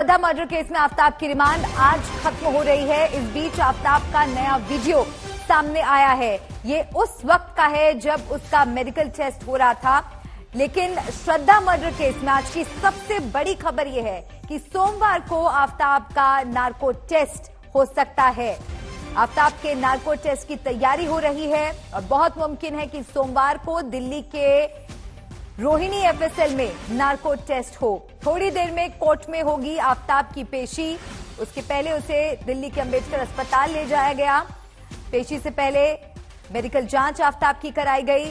श्रद्धा murder case में आफताब की remand आज खत्म हो रही है। इस बीच आफताब का नया वीडियो सामने आया है। ये उस वक्त का है जब उसका मेडिकल टेस्ट हो रहा था। लेकिन श्रद्धा मर्डर केस में आज की सबसे बड़ी खबर यह है कि सोमवार को आफताब का नार्को टेस्ट हो सकता है। आफताब के नार्को टेस्ट की तैयारी हो रही है और बहुत मुमकिन है कि सोमवार को दिल्ली के रोहिणी एफएसएल में नार्को टेस्ट हो। थोड़ी देर में कोर्ट में होगी आफताब की पेशी। उसके पहले उसे दिल्ली के अंबेडकर अस्पताल ले जाया गया। पेशी से पहले मेडिकल जांच आफताब की कराई गई।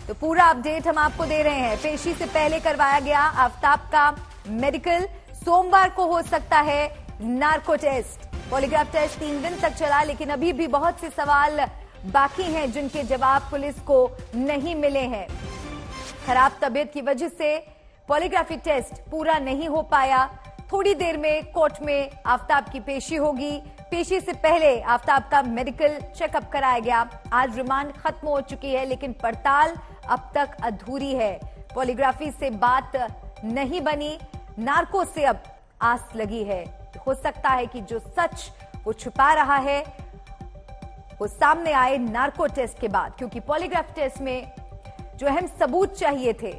तो पूरा अपडेट हम आपको दे रहे हैं। पेशी से पहले करवाया गया आफताब का मेडिकल। सोमवार को हो सकता है नार्को टेस्ट। पॉलीग्राफ टेस्ट 3 दिन तक चला, लेकिन अभी भी बहुत से सवाल बाकी हैं जिनके जवाब पुलिस को नहीं मिले हैं। खराब तबीयत की वजह से पॉलीग्राफी टेस्ट पूरा नहीं हो पाया। थोड़ी देर में कोर्ट में आफताब की पेशी होगी। पेशी से पहले आफताब का मेडिकल चेकअप कराया गया। आज रिमांड खत्म हो चुकी है, लेकिन पड़ताल अब तक अधूरी है। पॉलीग्राफी से बात नहीं बनी, नार्को से अब आस लगी है। हो सकता है कि जो सच वो छुपा रहा है वो सामने आए नार्को टेस्ट के बाद, क्योंकि पॉलीग्राफ टेस्ट में जो अहम सबूत चाहिए थे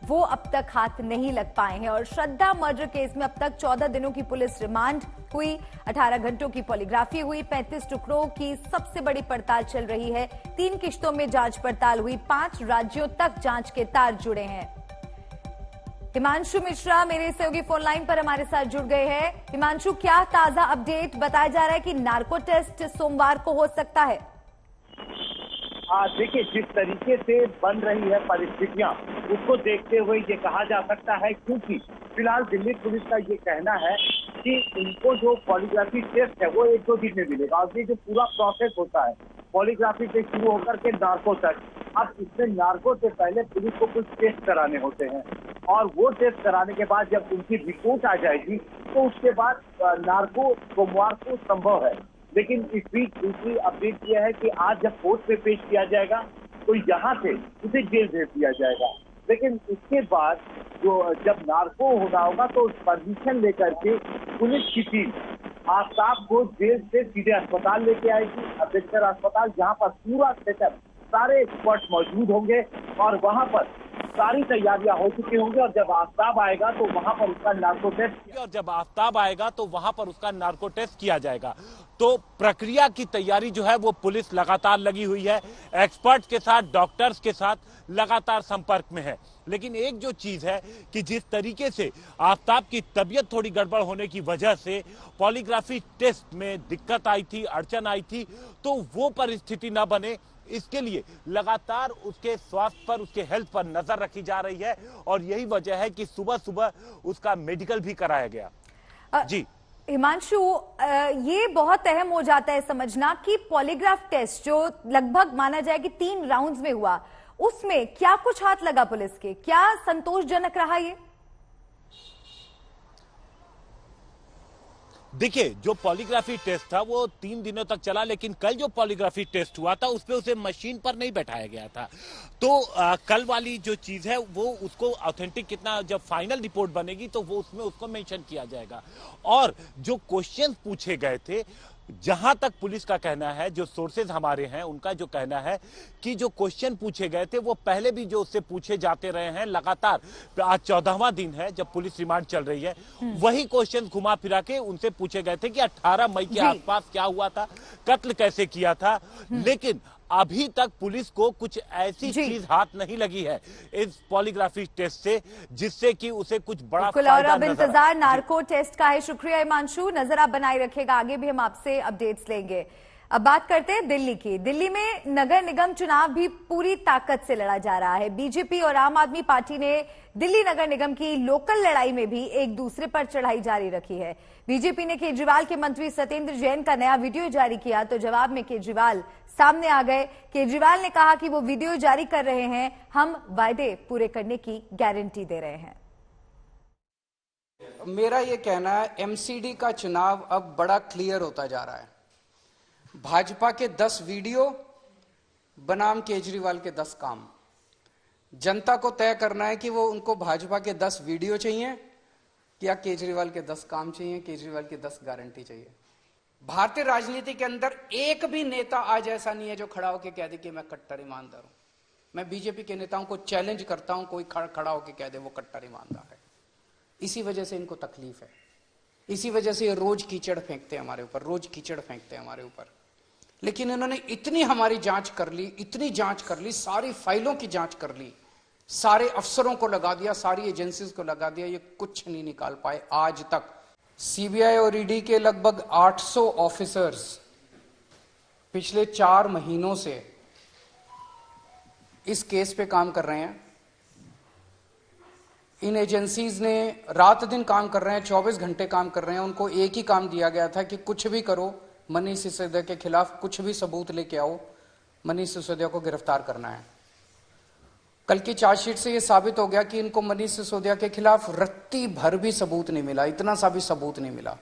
वो अब तक हाथ नहीं लग पाए हैं। और श्रद्धा मर्डर केस में अब तक 14 दिनों की पुलिस रिमांड हुई, 18 घंटों की पॉलीग्राफी हुई, 35 टुकड़ों की सबसे बड़ी पड़ताल चल रही है। 3 किश्तों में जांच पड़ताल हुई, 5 राज्यों तक जांच के तार जुड़े हैं। हिमांशु मिश्रा मेरे सहयोगी फोन लाइन पर हमारे साथ जुड़ गए हैं। हिमांशु, क्या ताजा अपडेट? बताया जा रहा है कि नार्को टेस्ट सोमवार को हो सकता है। देखिए, जिस तरीके से बन रही है परिस्थितियां, उसको देखते हुए ये कहा जा सकता है, क्योंकि फिलहाल दिल्ली पुलिस का ये कहना है कि इनको जो पॉलीग्राफी टेस्ट है वो 1-2 दिन में मिलेगा। और ये जो पूरा प्रोसेस होता है पॉलीग्राफी से शुरू होकर के नार्को तक, अब इसमें नार्को से पहले पुलिस को कुछ टेस्ट कराने होते हैं और वो टेस्ट कराने के बाद जब उनकी रिपोर्ट आ जाएगी तो उसके बाद नार्को सोमवार को संभव है। लेकिन इस बीच दूसरी अपडेट यह है कि आज जब कोर्ट में पेश किया जाएगा तो यहाँ से उसे जेल भेज दिया जाएगा। लेकिन इसके बाद जो जब नार्को होना होगा तो परमिशन लेकर के पुलिस की टीम आफताब को जेल से सीधे अस्पताल लेके आएगी, अम्बेडकर अस्पताल, जहाँ पर पूरा सेटअप, सारे एक्सपर्ट मौजूद होंगे और वहाँ पर सारी तैयारियां हो चुकी होंगी। और जब आफताब आएगा तो वहां पर उसका नार्को टेस्ट किया जाएगा। तो प्रक्रिया की तैयारी जो है वो पुलिस लगातार लगी हुई है, एक्सपर्ट के साथ, डॉक्टर्स के साथ लगातार संपर्क में है। लेकिन एक जो चीज है कि जिस तरीके से आफताब की तबीयत थोड़ी गड़बड़ होने की वजह से पॉलीग्राफी टेस्ट में दिक्कत आई थी, अड़चन आई थी, तो वो परिस्थिति न बने, इसके लिए लगातार उसके स्वास्थ्य पर, उसके हेल्थ पर नजर रखी जा रही है। और यही वजह है कि सुबह सुबह उसका मेडिकल भी कराया गया। जी हिमांशु, ये बहुत अहम हो जाता है समझना कि पॉलीग्राफ टेस्ट जो लगभग माना जाए कि 3 राउंड्स में हुआ, उसमें क्या कुछ हाथ लगा पुलिस के? क्या संतोषजनक रहा ये? देखिए, जो पॉलीग्राफी टेस्ट था वो 3 दिनों तक चला, लेकिन कल जो पॉलीग्राफी टेस्ट हुआ था उसपे उसे मशीन पर नहीं बैठाया गया था। तो कल वाली जो चीज है वो उसको ऑथेंटिक कितना, जब फाइनल रिपोर्ट बनेगी तो वो उसमें उसको मेंशन किया जाएगा। और जो क्वेश्चन पूछे गए थे, जहां तक पुलिस का कहना है, जो सोर्सेज हमारे हैं उनका जो कहना है कि जो क्वेश्चन पूछे गए थे वो पहले भी जो उससे पूछे जाते रहे हैं लगातार। आज 14वां दिन है जब पुलिस रिमांड चल रही है, वही क्वेश्चन घुमा फिरा के उनसे पूछे गए थे कि 18 मई के आसपास क्या हुआ था, कत्ल कैसे किया था। लेकिन अभी तक पुलिस को कुछ ऐसी चीज हाथ नहीं लगी है इस पॉलीग्राफी टेस्ट से जिससे कि उसे कुछ बड़ा फायदा और अब इंतजार नार्को टेस्ट का है। शुक्रिया हिमांशु, नजर आप बनाए रखेगा, आगे भी हम आपसे अपडेट्स लेंगे। अब बात करते हैं दिल्ली की। दिल्ली में नगर निगम चुनाव भी पूरी ताकत से लड़ा जा रहा है। बीजेपी और आम आदमी पार्टी ने दिल्ली नगर निगम की लोकल लड़ाई में भी एक दूसरे पर चढ़ाई जारी रखी है। बीजेपी ने केजरीवाल के मंत्री सत्येंद्र जैन का नया वीडियो जारी किया तो जवाब में केजरीवाल सामने आ गए। केजरीवाल ने कहा कि वो वीडियो जारी कर रहे हैं, हम वायदे पूरे करने की गारंटी दे रहे हैं। मेरा ये कहना है, एमसीडी का चुनाव अब बड़ा क्लियर होता जा रहा है। भाजपा के 10 वीडियो बनाम केजरीवाल के 10 काम। जनता को तय करना है कि वो उनको भाजपा के 10 वीडियो चाहिए कि या केजरीवाल के 10 काम चाहिए, केजरीवाल की 10 गारंटी चाहिए। भारतीय राजनीति के अंदर एक भी नेता आज ऐसा नहीं है जो खड़ा होकर कह दे कि मैं कट्टर ईमानदार हूं। मैं बीजेपी के नेताओं को चैलेंज करता हूं, कोई खड़ा होकर कह दे वो कट्टर ईमानदार है। इसी वजह से इनको तकलीफ है, इसी वजह से ये रोज कीचड़ फेंकते हैं हमारे ऊपर, रोज कीचड़ फेंकते हैं हमारे ऊपर। लेकिन इन्होंने इतनी हमारी जांच कर ली, इतनी जांच कर ली, सारी फाइलों की जांच कर ली, सारे अफसरों को लगा दिया, सारी एजेंसीज को लगा दिया, ये कुछ नहीं निकाल पाए आज तक। सीबीआई और ईडी के लगभग 800 ऑफिसर्स पिछले 4 महीनों से इस केस पे काम कर रहे हैं। इन एजेंसीज ने रात दिन काम कर रहे हैं, 24 घंटे काम कर रहे हैं। उनको एक ही काम दिया गया था कि कुछ भी करो, मनीष सिसोदिया के खिलाफ कुछ भी सबूत लेके आओ, मनीष सिसोदिया को गिरफ्तार करना है। कल की चार्जशीट से यह साबित हो गया कि इनको मनीष सिसोदिया के खिलाफ रत्ती भर भी सबूत नहीं मिला, इतना सा भी सबूत नहीं मिला।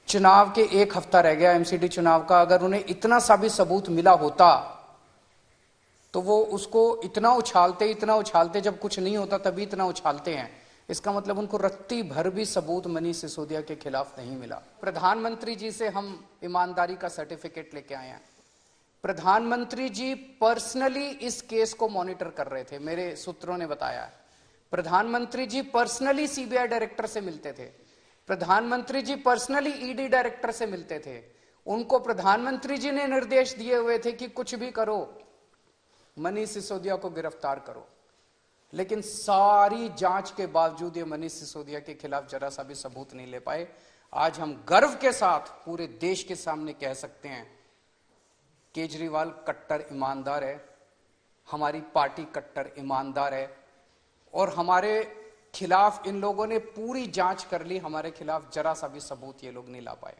चुनाव के 1 हफ्ता रह गया एमसीडी चुनाव का, अगर उन्हें इतना सा भी सबूत मिला होता तो वो उसको इतना उछालते, जब कुछ नहीं होता तभी इतना उछालते हैं। इसका मतलब उनको रत्ती भर भी सबूत मनीष सिसोदिया के खिलाफ नहीं मिला। प्रधानमंत्री जी से हम ईमानदारी का सर्टिफिकेट लेके आए हैं। प्रधानमंत्री जी पर्सनली इस केस को मॉनिटर कर रहे थे, मेरे सूत्रों ने बताया। प्रधानमंत्री जी पर्सनली सीबीआई डायरेक्टर से मिलते थे, प्रधानमंत्री जी पर्सनली ईडी डायरेक्टर से मिलते थे। उनको प्रधानमंत्री जी ने निर्देश दिए हुए थे कि कुछ भी करो, मनीष सिसोदिया को गिरफ्तार करो। लेकिन सारी जांच के बावजूद ये मनीष सिसोदिया के खिलाफ जरा सा भी सबूत नहीं ले पाए। आज हम गर्व के साथ पूरे देश के सामने कह सकते हैं केजरीवाल कट्टर ईमानदार है, हमारी पार्टी कट्टर ईमानदार है, और हमारे खिलाफ इन लोगों ने पूरी जांच कर ली, हमारे खिलाफ जरा सा भी सबूत ये लोग नहीं ला पाए।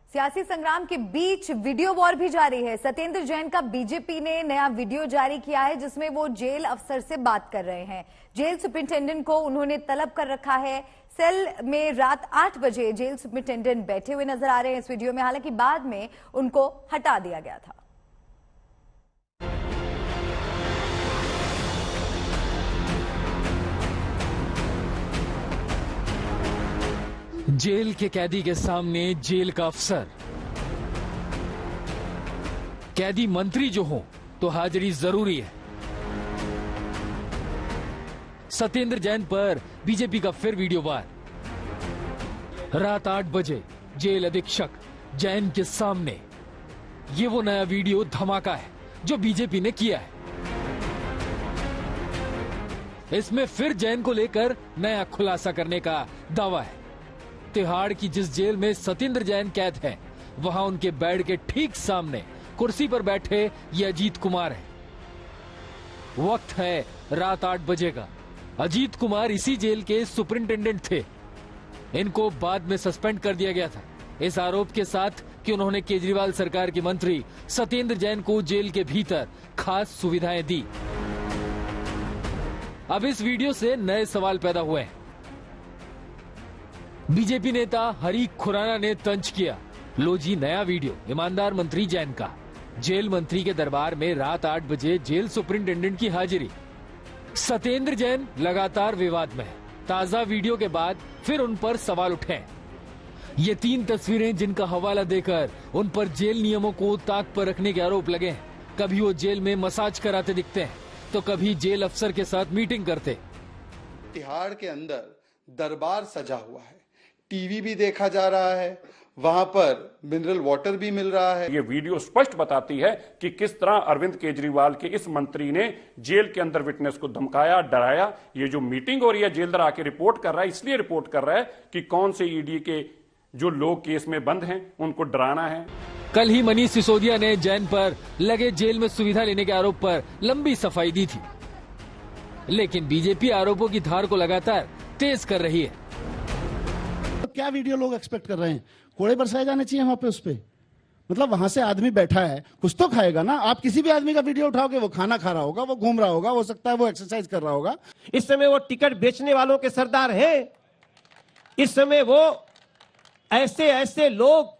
सियासी संग्राम के बीच वीडियो वॉर भी जारी है। सत्येंद्र जैन का बीजेपी ने नया वीडियो जारी किया है जिसमें वो जेल अफसर से बात कर रहे हैं। जेल सुपरिंटेंडेंट को उन्होंने तलब कर रखा है। सेल में रात 8 बजे जेल सुपरिंटेंडेंट बैठे हुए नजर आ रहे हैं इस वीडियो में, हालांकि बाद में उनको हटा दिया गया था। जेल के कैदी के सामने जेल का अफसर। कैदी मंत्री जो हो तो हाजिरी जरूरी है। सत्येंद्र जैन पर बीजेपी का फिर वीडियो वार। रात 8 बजे जेल अधीक्षक जैन के सामने। ये वो नया वीडियो धमाका है जो बीजेपी ने किया है। इसमें फिर जैन को लेकर नया खुलासा करने का दावा है। तिहाड़ की जिस जेल में सत्येंद्र जैन कैद है, वहां उनके बेड के ठीक सामने कुर्सी पर बैठे ये अजीत कुमार है। वक्त है रात 8 बजे का। अजीत कुमार इसी जेल के सुपरिंटेंडेंट थे। इनको बाद में सस्पेंड कर दिया गया था इस आरोप के साथ कि उन्होंने केजरीवाल सरकार के मंत्री सत्येंद्र जैन को जेल के भीतर खास सुविधाएं दी। अब इस वीडियो से नए सवाल पैदा हुए हैं। बीजेपी नेता हरीश खुराना ने तंज किया, लो जी नया वीडियो ईमानदार मंत्री जैन का। जेल मंत्री के दरबार में रात 8 बजे जेल सुपरिंटेंडेंट की हाजिरी। सत्येंद्र जैन लगातार विवाद में है। ताजा वीडियो के बाद फिर उन पर सवाल उठे। ये 3 तस्वीरें जिनका हवाला देकर उन पर जेल नियमों को ताक पर रखने के आरोप लगे हैं। कभी वो जेल में मसाज कराते दिखते हैं तो कभी जेल अफसर के साथ मीटिंग करते। तिहाड़ के अंदर दरबार सजा हुआ है, टीवी भी देखा जा रहा है, वहां पर मिनरल वाटर भी मिल रहा है। ये वीडियो स्पष्ट बताती है कि किस तरह अरविंद केजरीवाल के इस मंत्री ने जेल के अंदर विटनेस को धमकाया, डराया। ये जो मीटिंग हो रही है, जेलदार आके रिपोर्ट कर रहा है, इसलिए रिपोर्ट कर रहा है कि कौन से ईडी के जो लोग केस में बंद हैं उनको डराना है। कल ही मनीष सिसोदिया ने जैन पर लगे जेल में सुविधा लेने के आरोप पर लंबी सफाई दी थी, लेकिन बीजेपी आरोपों की धार को लगातार तेज कर रही है। तो क्या वीडियो लोग एक्सपेक्ट कर रहे हैं? कोड़े बरसाए जाने चाहिए वहां पे। उस पे मतलब वहां से आदमी बैठा है, कुछ तो खाएगा ना। आप किसी भी आदमी का वीडियो उठाओगे, वो खाना खा रहा होगा, वो घूम रहा होगा, हो सकता है वो एक्सरसाइज कर रहा होगा। इस समय वो टिकट बेचने वालों के सरदार हैं। इस समय वो ऐसे लोग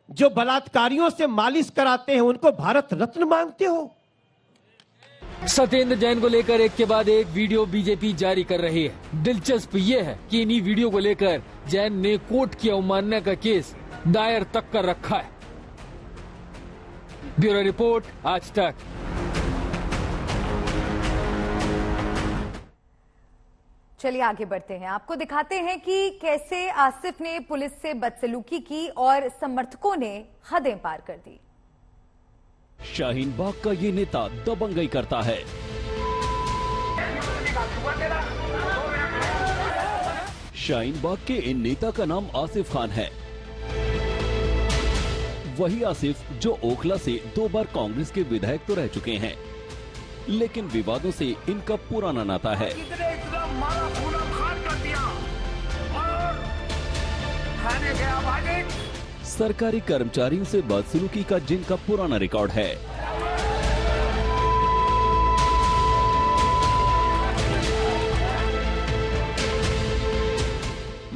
जो बलात्कारियों से मालिश कराते हैं उनको भारत रत्न मांगते हो। सत्येंद्र जैन को लेकर एक के बाद एक वीडियो बीजेपी जारी कर रही है। दिलचस्प ये है कि इन्हीं वीडियो को लेकर जैन ने कोर्ट की अवमानना का केस दायर तक कर रखा है। ब्यूरो रिपोर्ट, आज तक। चलिए आगे बढ़ते हैं, आपको दिखाते हैं कि कैसे आसिफ ने पुलिस से बदसलूकी की और समर्थकों ने हदें पार कर दी। शाहीन बाग का ये नेता दबंगई करता है। शाहीन बाग के इन नेता का नाम आसिफ खान है। वही आसिफ जो ओखला से 2 बार कांग्रेस के विधायक तो रह चुके हैं, लेकिन विवादों से इनका पुराना नाता है। सरकारी कर्मचारियों से बदसलूकी का जिनका पुराना रिकॉर्ड है।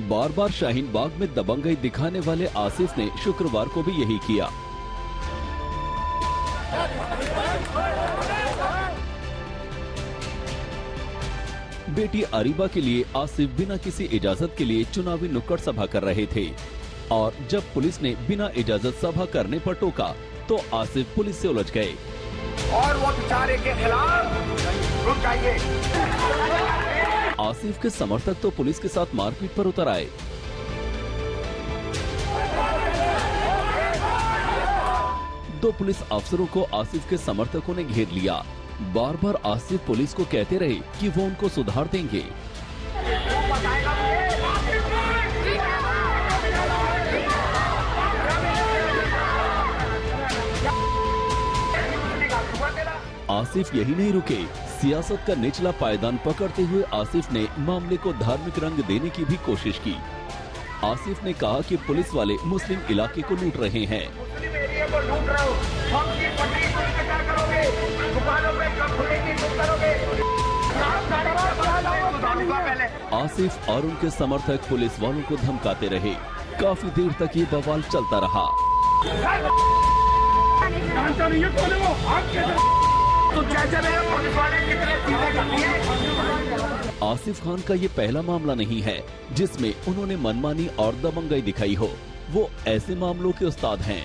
बार बार शाहीन बाग में दबंगई दिखाने वाले आसिफ ने शुक्रवार को भी यही किया। बेटी अरीबा के लिए आसिफ बिना किसी इजाजत के लिए चुनावी नुक्कड़ सभा कर रहे थे और जब पुलिस ने बिना इजाजत सभा करने पर टोका तो आसिफ पुलिस से उलझ गए और वो बेचारे के खिलाफ रुक जाइए। आसिफ के समर्थक तो पुलिस के साथ मारपीट पर उतर आए। दो पुलिस अफसरों को आसिफ के समर्थकों ने घेर लिया। बार बार आसिफ पुलिस को कहते रहे कि वो उनको सुधार देंगे। आसिफ यही नहीं रुके, सियासत का निचला पायदान पकड़ते हुए आसिफ ने मामले को धार्मिक रंग देने की भी कोशिश की। आसिफ ने कहा कि पुलिस वाले मुस्लिम इलाके को लूट रहे हैं। आसिफ और उनके समर्थक पुलिस वालों को धमकाते रहे। काफी देर तक ये बवाल चलता रहा। आसिफ खान का ये पहला मामला नहीं है जिसमें उन्होंने मनमानी और दबंगई दिखाई हो। वो ऐसे मामलों के उस्ताद हैं।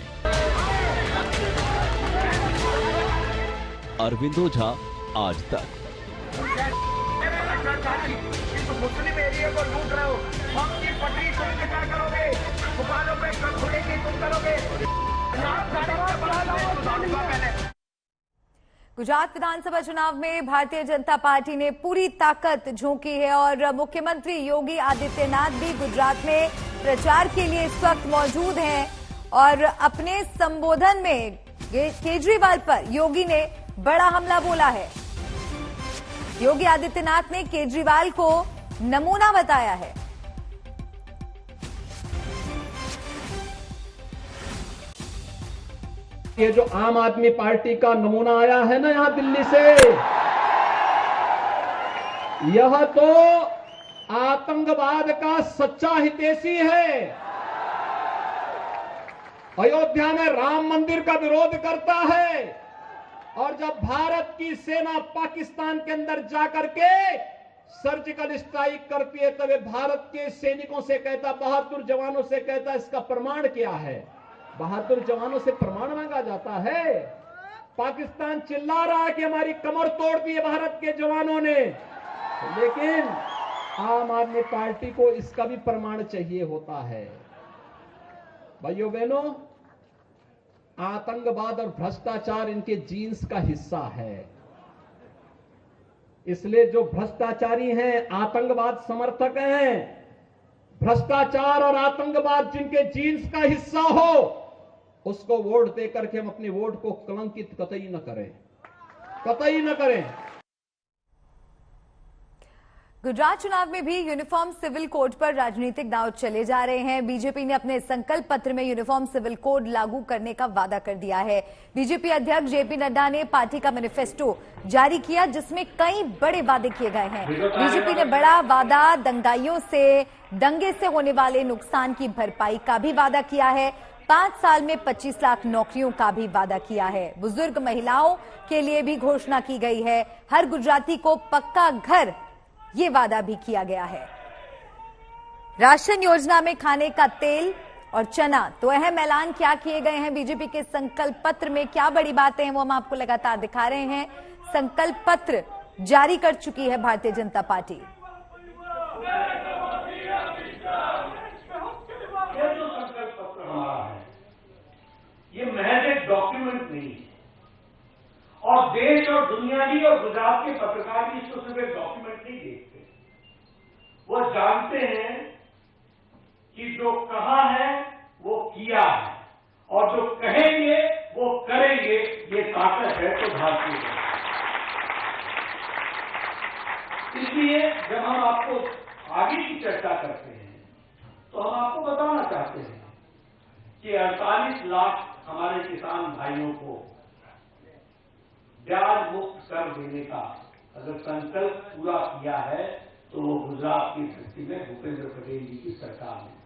अरविंद ओझा, आज तक। मुस्लिम एरिया को लूट रहे हो, हम की पटरी तुम क्या करोगे? दुकानों पे कब खुलेगी तुम करोगे? गुजरात विधानसभा चुनाव में भारतीय जनता पार्टी ने पूरी ताकत झोंकी है और मुख्यमंत्री योगी आदित्यनाथ भी गुजरात में प्रचार के लिए इस वक्त मौजूद हैं और अपने संबोधन में केजरीवाल पर योगी ने बड़ा हमला बोला है। योगी आदित्यनाथ ने केजरीवाल को नमूना बताया है। ये जो आम आदमी पार्टी का नमूना आया है ना यहां दिल्ली से, यह तो आतंकवाद का सच्चा हितैषी है। अयोध्या में राम मंदिर का विरोध करता है और जब भारत की सेना पाकिस्तान के अंदर जाकर के सर्जिकल स्ट्राइक करती है तब वे भारत के सैनिकों से कहता, बहादुर जवानों से कहता, इसका प्रमाण क्या है? बहादुर जवानों से प्रमाण मांगा जाता है। पाकिस्तान चिल्ला रहा है कि हमारी कमर तोड़ दी है भारत के जवानों ने, लेकिन आम आदमी पार्टी को इसका भी प्रमाण चाहिए होता है। भाइयों बहनों, आतंकवाद और भ्रष्टाचार इनके जीन्स का हिस्सा है। इसलिए जो भ्रष्टाचारी हैं, आतंकवाद समर्थक हैं, भ्रष्टाचार और आतंकवाद जिनके जीन्स का हिस्सा हो उसको वोट देकर के हम अपने वोट को कलंकित कतई न करें, कतई न करें। गुजरात चुनाव में भी यूनिफॉर्म सिविल कोड पर राजनीतिक दांव चले जा रहे हैं। बीजेपी ने अपने संकल्प पत्र में यूनिफॉर्म सिविल कोड लागू करने का वादा कर दिया है। बीजेपी अध्यक्ष जेपी नड्डा ने पार्टी का मैनिफेस्टो जारी किया जिसमें कई बड़े वादे किए गए हैं। बीजेपी ने बड़ा वादा दंगे से होने वाले नुकसान की भरपाई का भी वादा किया है। 5 साल में 25 लाख नौकरियों का भी वादा किया है। बुजुर्ग महिलाओं के लिए भी घोषणा की गई है। हर गुजराती को पक्का घर, ये वादा भी किया गया है। राशन योजना में खाने का तेल और चना, तो अहम ऐलान क्या किए गए हैं बीजेपी के संकल्प पत्र में, क्या बड़ी बातें हैं वो हम आपको लगातार दिखा रहे हैं। संकल्प पत्र जारी कर चुकी है भारतीय जनता पार्टी। ये जो संकल्प पत्र हमारा है, ये महज एक डॉक्यूमेंट नहीं है, और देश और दुनिया भी और गुजरात के पत्रकार भी इसको सिर्फ एक डॉक्यूमेंट नहीं देखते, वो जानते हैं कि जो कहा है वो किया है, और जो कहेंगे वो करेंगे। ये ताकत है तो भारतीय जनता। इसलिए जब हम आपको आगे की चर्चा करते हैं तो हम आपको बताना चाहते हैं कि 48 लाख हमारे किसान भाइयों को ब्याज मुक्त कर देने का अगर संकल्प पूरा किया है तो वो गुजरात की धरती में भूपेंद्र पटेल जी की सरकार ने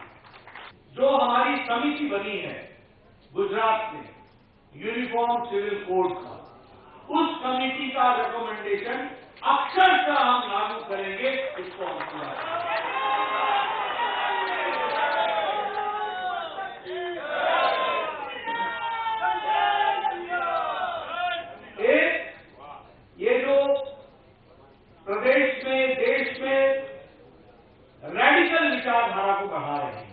जो हमारी समिति बनी है गुजरात में यूनिफॉर्म सिविल कोड का, उस समिति का रिकमेंडेशन अक्षरशः हम लागू करेंगे। इसको हम पूरा ये जो प्रदेश में देश में रैडिकल विचारधारा को बढ़ा रहे हैं,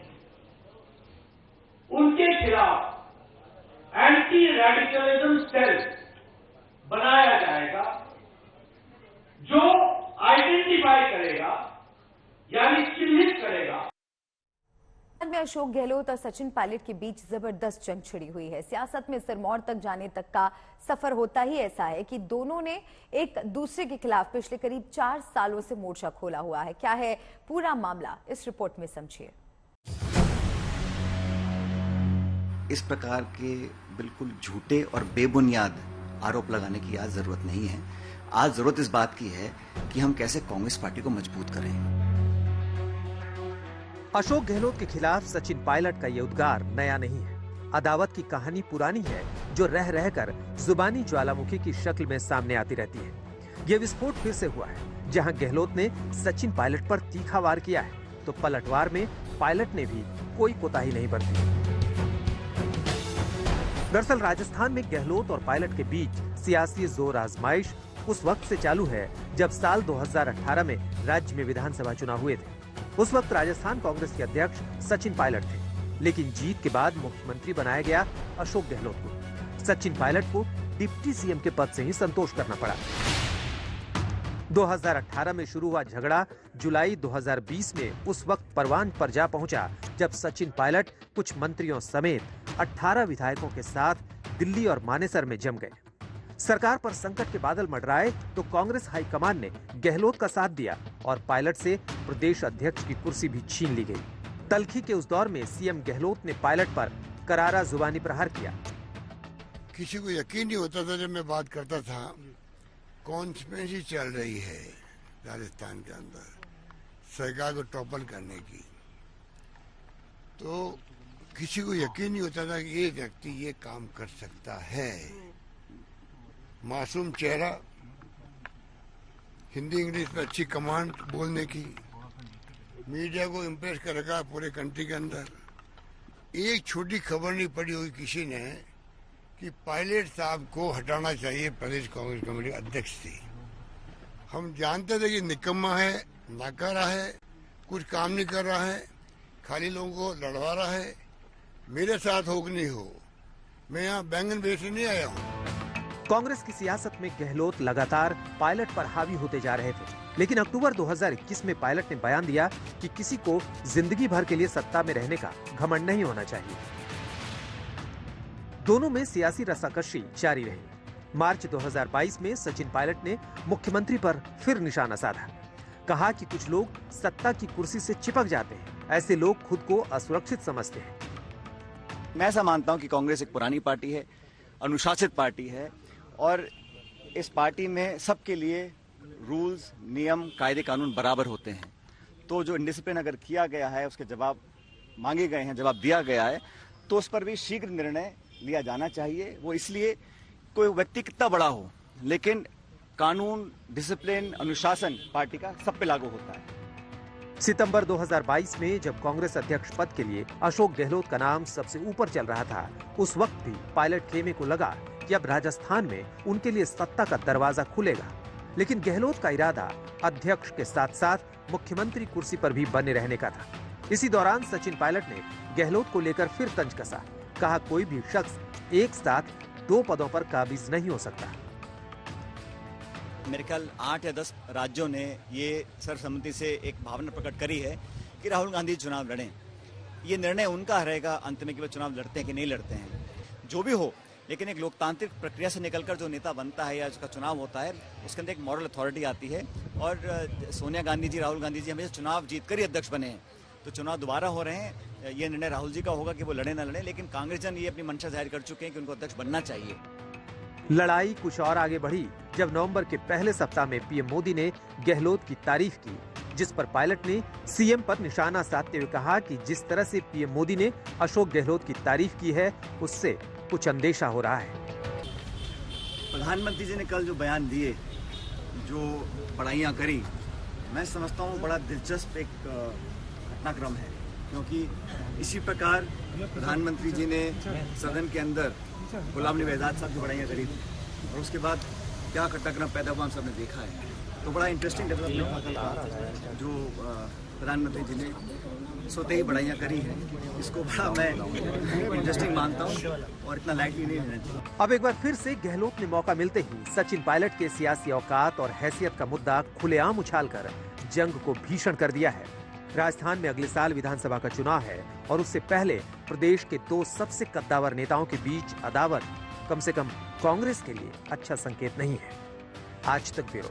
उनके खिलाफ एंटी रेडिकलिज्म सेल बनाया जाएगा जो आइडेंटिफाई करेगा यानी चिन्हित करेगा। में अशोक गहलोत और सचिन पायलट के बीच जबरदस्त जंग छिड़ी हुई है। सियासत में सिरमौर तक जाने तक का सफर होता ही ऐसा है कि दोनों ने एक दूसरे के खिलाफ पिछले करीब 4 सालों से मोर्चा खोला हुआ है। क्या है पूरा मामला, इस रिपोर्ट में समझिए। इस प्रकार के बिल्कुल झूठे और बेबुनियाद आरोप लगाने की आज जरूरत नहीं है। आज जरूरत इस बात की है कि हम कैसे कांग्रेस पार्टी को मजबूत करें। अशोक गहलोत के खिलाफ सचिन पायलट का ये उद्गार नया नहीं है। अदावत की कहानी पुरानी है जो रह रहकर जुबानी ज्वालामुखी की शक्ल में सामने आती रहती है। ये विस्फोट फिर से हुआ है जहां गहलोत ने सचिन पायलट पर तीखा वार किया है तो पलटवार में पायलट ने भी कोई कोताही नहीं बरती। दरअसल राजस्थान में गहलोत और पायलट के बीच सियासी जोर आजमाइश उस वक्त से चालू है जब साल 2018 में राज्य में विधानसभा चुनाव हुए थे। उस वक्त राजस्थान कांग्रेस के अध्यक्ष सचिन पायलट थे, लेकिन जीत के बाद मुख्यमंत्री बनाया गया अशोक गहलोत को। सचिन पायलट को डिप्टी सीएम के पद से ही संतोष करना पड़ा। 2018 में शुरू हुआ झगड़ा जुलाई 2020 में उस वक्त परवान पर जा पहुंचा जब सचिन पायलट कुछ मंत्रियों समेत 18 विधायकों के साथ दिल्ली और मानेसर में जम गए। सरकार पर संकट के बादल मंडराए तो कांग्रेस हाईकमान ने गहलोत का साथ दिया और पायलट से प्रदेश अध्यक्ष की कुर्सी भी छीन ली गई। तल्खी के उस दौर में सीएम गहलोत ने पायलट पर करारा जुबानी प्रहार किया। किसी को यकीन नहीं होता था जब मैं बात करता था कॉन्स्पिरेसी चल रही है राजस्थान के अंदर सरकार को टॉपल करने की, तो किसी को यकीन नहीं होता था कि ये व्यक्ति ये काम कर सकता है। मासूम चेहरा, हिंदी इंग्लिश में अच्छी कमांड बोलने की, मीडिया को इम्प्रेस कर रखा पूरे कंट्री के अंदर। एक छोटी खबर नहीं पड़ी हुई किसी ने कि पायलट साहब को हटाना चाहिए प्रदेश कांग्रेस कमेटी अध्यक्ष से। हम जानते थे कि निकम्मा है, नाकारा है, कुछ काम नहीं कर रहा है, खाली लोगों को लड़वा रहा है। मेरे साथ हो कि नहीं हो, मैं यहाँ बैंगन बेचने नहीं आया हूँ। कांग्रेस की सियासत में गहलोत लगातार पायलट पर हावी होते जा रहे थे, लेकिन अक्टूबर 2021 में पायलट ने बयान दिया कि किसी को जिंदगी भर के लिए सत्ता में रहने का घमंड नहीं होना चाहिए। दोनों में सियासी रस्साकशी जारी रही। मार्च 2022 में सचिन पायलट ने मुख्यमंत्री पर फिर निशाना साधा। कहा कि कुछ लोग सत्ता की कुर्सी से चिपक जाते हैं, ऐसे लोग खुद को असुरक्षित समझते हैं। मैं ऐसा मानता हूं कि कांग्रेस एक पुरानी पार्टी है, अनुशासित पार्टी है और इस पार्टी में सबके लिए रूल्स, नियम, कायदे कानून बराबर होते हैं। तो जो इंडिसिप्लिन अगर किया गया है, उसके जवाब मांगे गए हैं, जवाब दिया गया है, तो उस पर भी शीघ्र निर्णय लिया जाना चाहिए। वो इसलिए कोई व्यक्ति कितना बड़ा हो, लेकिन कानून, डिसिप्लिन, अनुशासन पार्टी का सब पे लागू होता है। सितंबर 2022 में जब कांग्रेस अध्यक्ष पद के लिए अशोक गहलोत का नाम सबसे ऊपर चल रहा था, उस वक्त भी पायलट खेमे को लगा कि अब राजस्थान में उनके लिए सत्ता का दरवाजा खुलेगा। लेकिन गहलोत का इरादा अध्यक्ष के साथ साथ मुख्यमंत्री कुर्सी पर भी बने रहने का था। इसी दौरान सचिन पायलट ने गहलोत को लेकर फिर तंज कसा। कहा, कोई भी शख्स एक साथ 2 पदों पर काबिज नहीं हो सकता। मेरे ख्याल 8 या 10 राज्यों ने ये सर्वसम्मति से एक भावना प्रकट करी है कि राहुल गांधी चुनाव लड़ें। ये निर्णय उनका रहेगा अंत में कि वो चुनाव लड़ते हैं कि नहीं लड़ते हैं। जो भी हो, लेकिन एक लोकतांत्रिक प्रक्रिया से निकलकर जो नेता बनता है या उसका चुनाव होता है, उसके अंदर एक मॉरल अथॉरिटी आती है। और सोनिया गांधी जी, राहुल गांधी जी हमेशा चुनाव जीतकर ही अध्यक्ष बने हैं, तो चुनाव दोबारा हो रहे हैं। ये निर्णय राहुल जी का होगा कि वो लड़े ना लड़े, लेकिन कांग्रेस जन ये अपनी मंशा जाहिर कर चुके हैं कि उनको अध्यक्ष बनना चाहिए। लड़ाई कुछ और आगे बढ़ी जब नवंबर के पहले सप्ताह में पीएम मोदी ने गहलोत की तारीफ की, जिस पर पायलट ने सीएम पर निशाना साधते हुए कहा कि जिस तरह से पीएम मोदी ने अशोक गहलोत की तारीफ की है, उससे कुछ अंदेशा हो रहा है। प्रधानमंत्री जी ने कल जो बयान दिए, जो बड़ाइयाँ करी, मैं समझता हूँ बड़ा दिलचस्प एक घटनाक्रम है, क्योंकि इसी प्रकार प्रधानमंत्री जी ने सदन के अंदर गुलाम नबी आजाद साहब की बड़ाइयाँ करी थी, और उसके बाद क्या घटनाक्रम पैदा हुआ हम सब ने देखा है। तो बड़ा इंटरेस्टिंग डेवलपमेंट जो प्रधानमंत्री जी ने सोते ही बड़ाइयाँ करी है, इसको बड़ा मैं इंटरेस्टिंग मानता हूँ और इतना लाइटली नहीं लेना चाहिए। अब एक बार फिर से गहलोत ने मौका मिलते ही सचिन पायलट के सियासी औकात और हैसियत का मुद्दा खुलेआम उछालकर जंग को भीषण कर दिया है। राजस्थान में अगले साल विधानसभा का चुनाव है और उससे पहले प्रदेश के 2 सबसे कद्दावर नेताओं के बीच अदावत कम से कम कांग्रेस के लिए अच्छा संकेत नहीं है। आज तक ब्यूरो।